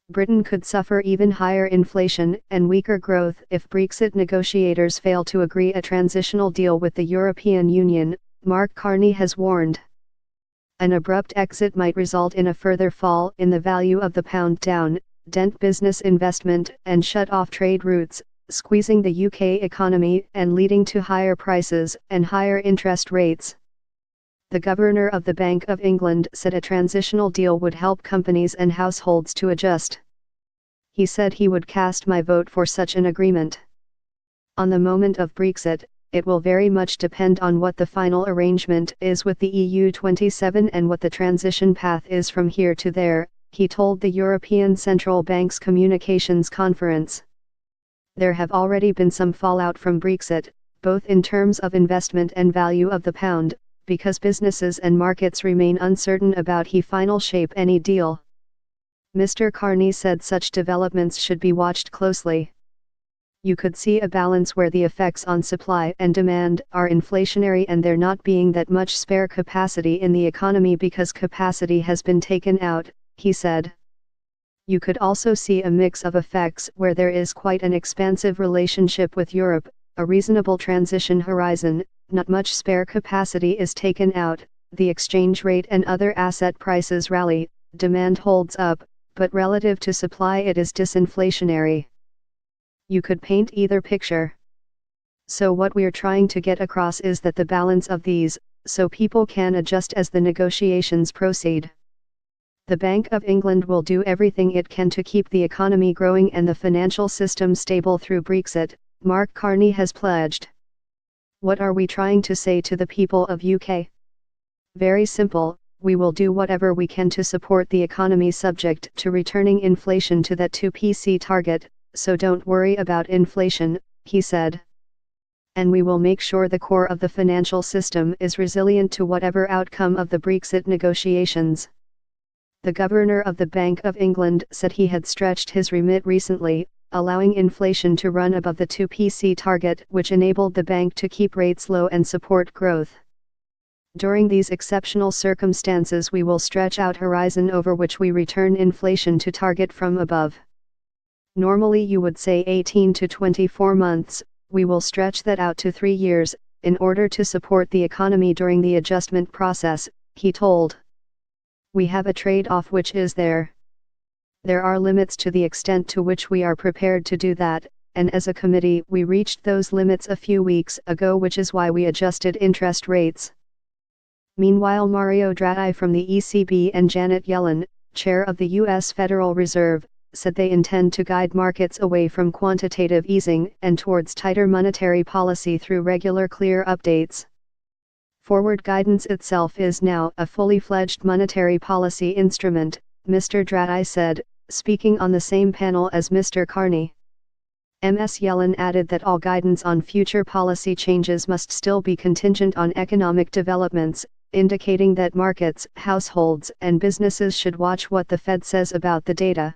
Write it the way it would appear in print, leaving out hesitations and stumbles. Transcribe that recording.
Britain could suffer even higher inflation and weaker growth if Brexit negotiators fail to agree a transitional deal with the European Union, Mark Carney has warned. An abrupt exit might result in a further fall in the value of the pound down, dent business investment and shut off trade routes, squeezing the UK economy and leading to higher prices and higher interest rates. The Governor of the Bank of England said a transitional deal would help companies and households to adjust. He said he would cast my vote for such an agreement. On the moment of Brexit, it will very much depend on what the final arrangement is with the EU 27 and what the transition path is from here to there, he told the European Central Bank's communications conference. There have already been some fallout from Brexit, both in terms of investment and value of the pound, because businesses and markets remain uncertain about the final shape any deal. Mr. Carney said such developments should be watched closely. You could see a balance where the effects on supply and demand are inflationary and there not being that much spare capacity in the economy because capacity has been taken out, he said. You could also see a mix of effects where there is quite an expansive relationship with Europe, a reasonable transition horizon, not much spare capacity is taken out, the exchange rate and other asset prices rally, demand holds up, but relative to supply it is disinflationary. You could paint either picture. So what we're trying to get across is that the balance of these, so people can adjust as the negotiations proceed. The Bank of England will do everything it can to keep the economy growing and the financial system stable through Brexit, Mark Carney has pledged. What are we trying to say to the people of UK? Very simple, we will do whatever we can to support the economy subject to returning inflation to that 2% target, so don't worry about inflation, he said. And we will make sure the core of the financial system is resilient to whatever outcome of the Brexit negotiations. The Governor of the Bank of England said he had stretched his remit recently, allowing inflation to run above the 2% target, which enabled the bank to keep rates low and support growth. During these exceptional circumstances we will stretch out horizon over which we return inflation to target from above. Normally you would say 18 to 24 months, we will stretch that out to 3 years, in order to support the economy during the adjustment process, he told. We have a trade-off which is there. There are limits to the extent to which we are prepared to do that, and as a committee we reached those limits a few weeks ago, which is why we adjusted interest rates. Meanwhile, Mario Draghi from the ECB and Janet Yellen, chair of the U.S. Federal Reserve, said they intend to guide markets away from quantitative easing and towards tighter monetary policy through regular clear updates. Forward guidance itself is now a fully fledged monetary policy instrument, Mr. Draghi said, speaking on the same panel as Mr. Carney. Ms. Yellen added that all guidance on future policy changes must still be contingent on economic developments, indicating that markets, households and businesses should watch what the Fed says about the data.